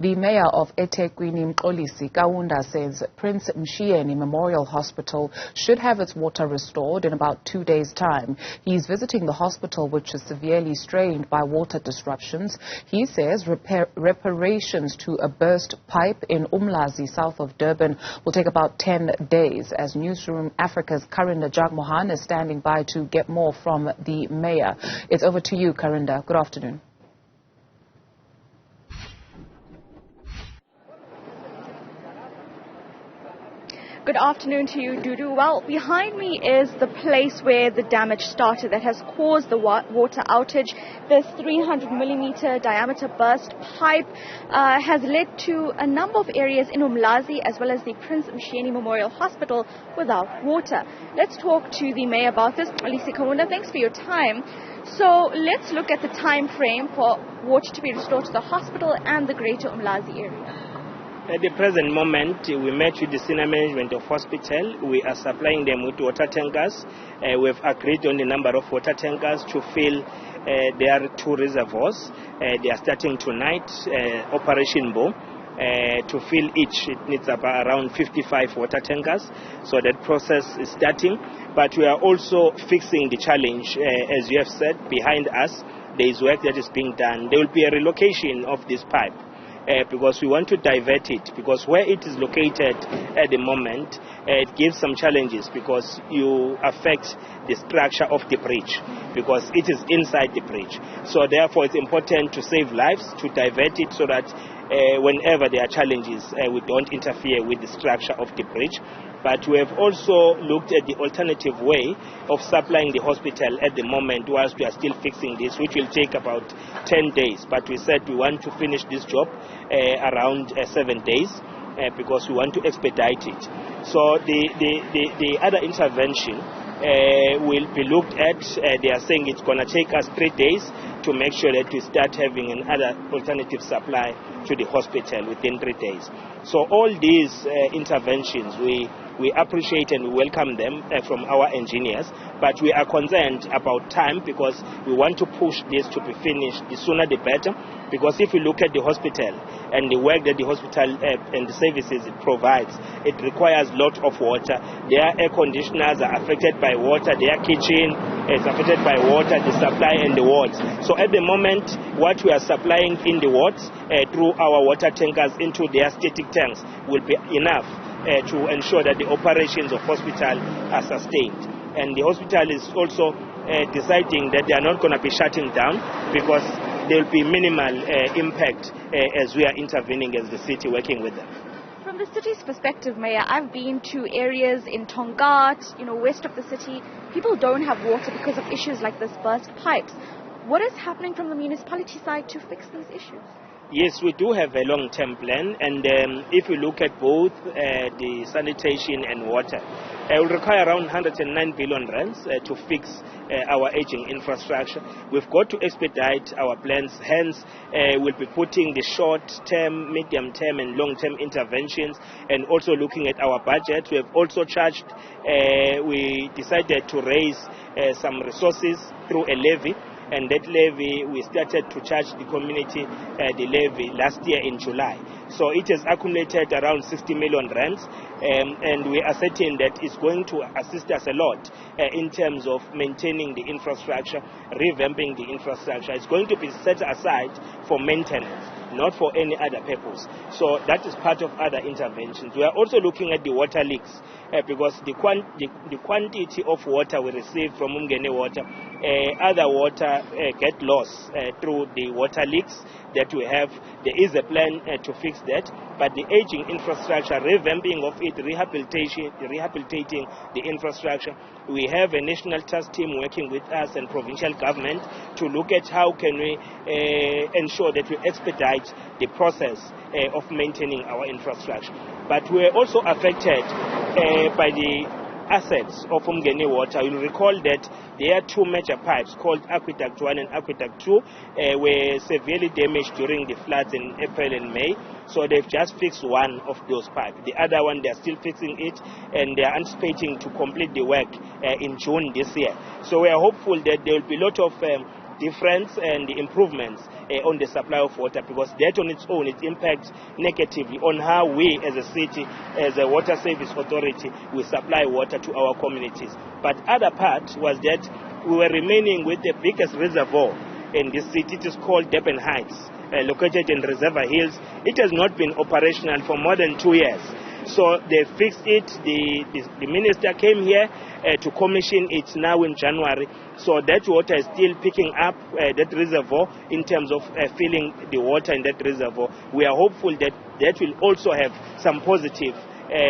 The mayor of eThekwini, Mxoli Kaunda, says Prince Mshiyeni Memorial Hospital should have its water restored in about 2 days' time. He's visiting the hospital, which is severely strained by water disruptions. He says reparations to a burst pipe in uMlazi, south of Durban, will take about 10 days. As newsroom aFRIKA's Karinda Jagmohan is standing by to get more from the mayor. It's over to you, Karinda. Good afternoon. Good afternoon to you, Dudu. Well, behind me is the place where the damage started that has caused the water outage. This 300-millimeter diameter burst pipe has led to a number of areas in uMlazi as well as the Prince Mshiyeni Memorial Hospital without water. Let's talk to the mayor about this. Mxoli Kaunda, thanks for your time. So let's look at the time frame for water to be restored to the hospital and the greater uMlazi area. At the present moment, we met with the senior management of hospital. We are supplying them with water tankers. We have agreed on the number of water tankers to fill. There are 2 reservoirs. They are starting tonight, Operation Bow. To fill each, it needs about around 55 water tankers. So that process is starting. But we are also fixing the challenge, as you have said, behind us. There is work that is being done. There will be a relocation of this pipe. Because we want to divert it, because where it is located at the moment, it gives some challenges because you affect the structure of the bridge, because it is inside the bridge. So therefore it's important to save lives, to divert it so that whenever there are challenges, we don't interfere with the structure of the bridge. But we have also looked at the alternative way of supplying the hospital at the moment whilst we are still fixing this, which will take about 10 days. But we said we want to finish this job around 7 days because we want to expedite it. So the other intervention will be looked at. They are saying it's going to take us 3 days to make sure that we start having another alternative supply to the hospital within 3 days. So all these interventions, we appreciate and we welcome them from our engineers, but we are concerned about time because we want to push this to be finished. The sooner the better, because if you look at the hospital and the work that the hospital and the services it provides, it requires a lot of water. Their air conditioners are affected by water, their kitchen is affected by water, the supply and the wards. So at the moment, what we are supplying in the wards through our water tankers into their static tanks will be enough to ensure that the operations of hospital are sustained. And the hospital is also deciding that they are not going to be shutting down because there will be minimal impact as we are intervening as the city working with them. From the city's perspective, Mayor, I've been to areas in Tongaat, west of the city. People don't have water because of issues like this burst pipes. What is happening from the municipality side to fix these issues? Yes, we do have a long-term plan, and if you look at both the sanitation and water, it will require around 109 billion rands to fix our aging infrastructure. We've got to expedite our plans, hence we'll be putting the short-term, medium-term and long-term interventions, and also looking at our budget. We have also charged, we decided to raise some resources through a levy. And that levy, we started to charge the community the levy last year in July. So it has accumulated around 60 million rands, and we are certain that it's going to assist us a lot in terms of maintaining the infrastructure, revamping the infrastructure. It's going to be set aside for maintenance, not for any other purpose. So that is part of other interventions. We are also looking at the water leaks because the quantity of water we receive from Mshiyeni water, other water get lost through the water leaks that we have. There is a plan to fix that, but the aging infrastructure, revamping of it, rehabilitating the infrastructure. We have a national task team working with us and provincial government to look at how can we ensure that we expedite the process of maintaining our infrastructure. But we are also affected by the assets of Mshiyeni water. You'll recall that there are 2 major pipes called Aqueduct 1 and Aqueduct 2 were severely damaged during the floods in April and May. So they've just fixed one of those pipes. The other one, they're still fixing it, and they're anticipating to complete the work in June this year. So we are hopeful that there will be a lot of difference and the improvements on the supply of water, because that on its own, it impacts negatively on how we as a city, as a water service authority, we supply water to our communities. But other part was that we were remaining with the biggest reservoir in this city. It is called Durban Heights, located in Reservoir Hills. It has not been operational for more than 2 years. So they fixed it. The minister came here to commission it now in January. So that water is still picking up that reservoir in terms of filling the water in that reservoir. We are hopeful that that will also have some positive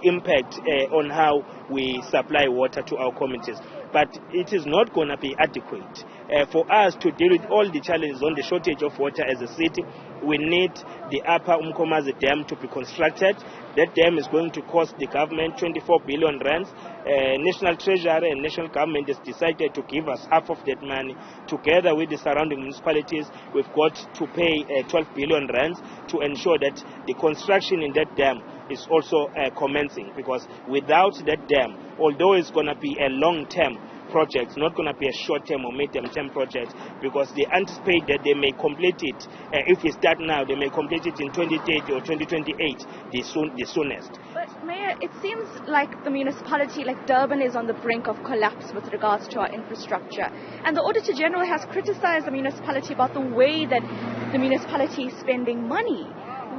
impact on how we supply water to our communities. But it is not going to be adequate. For us to deal with all the challenges on the shortage of water as a city, we need the upper uMlazi dam to be constructed. That dam is going to cost the government 24 billion rands. National Treasury and national government has decided to give us half of that money. Together with the surrounding municipalities, we've got to pay 12 billion rands to ensure that the construction in that dam is also commencing, because without that dam, although it's going to be a long-term project, not going to be a short-term or medium-term project, because they anticipate that they may complete it, if we start now, they may complete it in 2030 or 2028, the soonest. But Mayor, it seems like the municipality, like Durban, is on the brink of collapse with regards to our infrastructure. And the Auditor General has criticized the municipality about the way that the municipality is spending money.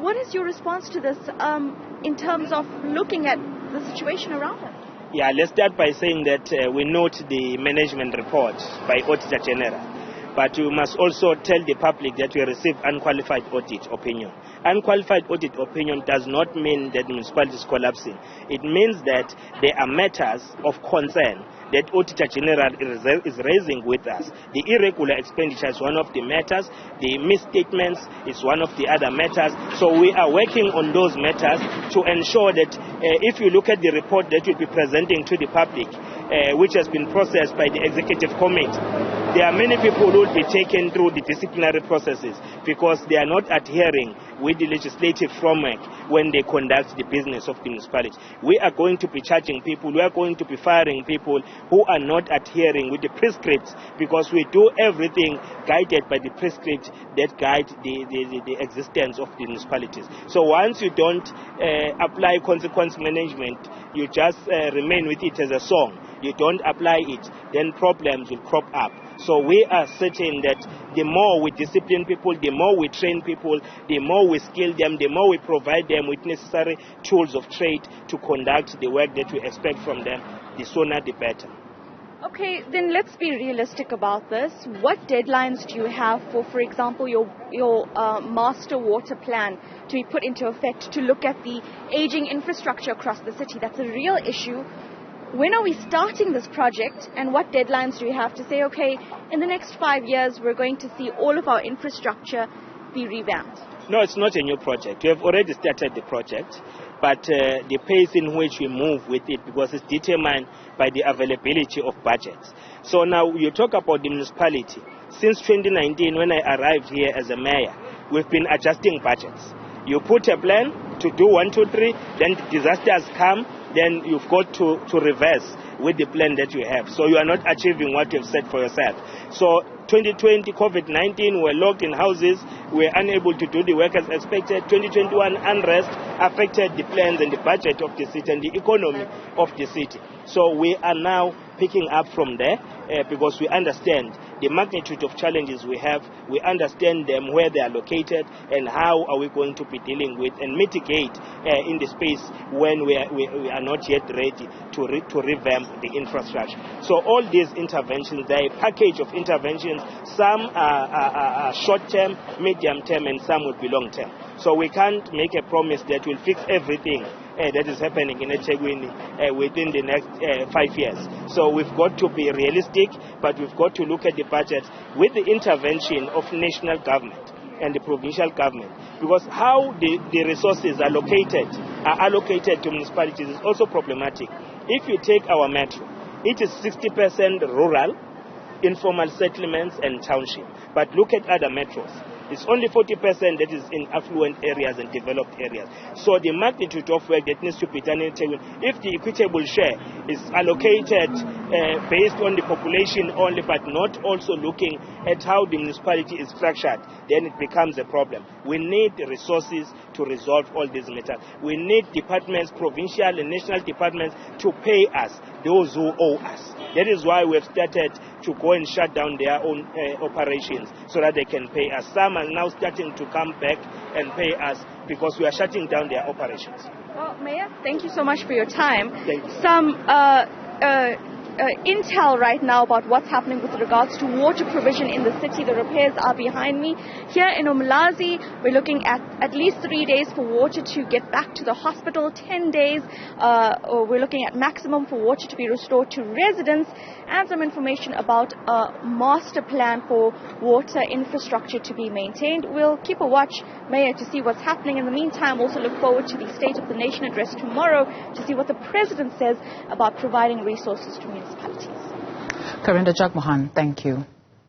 What is your response to this in terms of looking at the situation around us? Yeah, let's start by saying that we note the management report by Auditor General. But we must also tell the public that we receive unqualified audit opinion. Unqualified audit opinion does not mean that the municipality is collapsing. It means that there are matters of concern that Auditor General is raising with us. The irregular expenditure is one of the matters. The misstatements is one of the other matters. So we are working on those matters to ensure that if you look at the report that we'll be presenting to the public, which has been processed by the Executive Committee, there are many people who will be taken through the disciplinary processes because they are not adhering with the legislative framework when they conduct the business of the municipality. We are going to be charging people, we are going to be firing people who are not adhering with the prescripts, because we do everything guided by the prescripts that guide the existence of the municipalities. So once you don't apply consequence management, you just remain with it as a song, you don't apply it, then problems will crop up. So we are certain that the more we discipline people, the more we train people, the more we skill them, the more we provide them with necessary tools of trade to conduct the work that we expect from them, the sooner the better. Okay, then let's be realistic about this. What deadlines do you have for example, your master water plan to be put into effect to look at the aging infrastructure across the city? That's a real issue. When are we starting this project, and what deadlines do you have to say, okay, in the next 5 years, we're going to see all of our infrastructure be revamped? No, it's not a new project. We have already started the project, but the pace in which we move with it, because it's determined by the availability of budgets. So now you talk about the municipality. Since 2019, when I arrived here as a mayor, we've been adjusting budgets. You put a plan to do 1, 2, 3, then disasters come, then you've got to reverse with the plan that you have. So you are not achieving what you've set for yourself. So 2020, COVID-19, we're locked in houses, we're unable to do the work as expected. 2021, unrest affected the plans and the budget of the city and the economy of the city. So we are now picking up from there because we understand the magnitude of challenges we have, we understand them, where they are located, and how are we going to be dealing with and mitigate in the space when we are not yet ready to revamp the infrastructure. So all these interventions, they're a package of interventions. Some are short-term, medium-term, and some will be long-term. So we can't make a promise that we'll fix everything that is happening in eThekwini within the next 5 years. So we've got to be realistic, but we've got to look at the budget with the intervention of national government and the provincial government, because how the resources are allocated to municipalities is also problematic. If you take our metro, it is 60% rural, informal settlements and township. But look at other metros. It's only 40% that is in affluent areas and developed areas. So the magnitude of work that needs to be done in eThekwini, if the equitable share is allocated based on the population only, but not also looking at how the municipality is structured, then it becomes a problem. We need resources to resolve all these matters. We need departments, provincial and national departments, to pay us, those who owe us. That is why we have started to go and shut down their own operations so that they can pay us. Some are now starting to come back and pay us because we are shutting down their operations. Well, Mayor, thank you so much for your time. Thank you. Some intel right now about what's happening with regards to water provision in the city. The repairs are behind me. Here in uMlazi, we're looking at least 3 days for water to get back to the hospital, 10 days. We're looking at maximum for water to be restored to residents, and some information about a master plan for water infrastructure to be maintained. We'll keep a watch, Mayor, to see what's happening. In the meantime, also look forward to the State of the Nation address tomorrow to see what the President says about providing resources to municipalities. Karinda Jagmohan, thank you.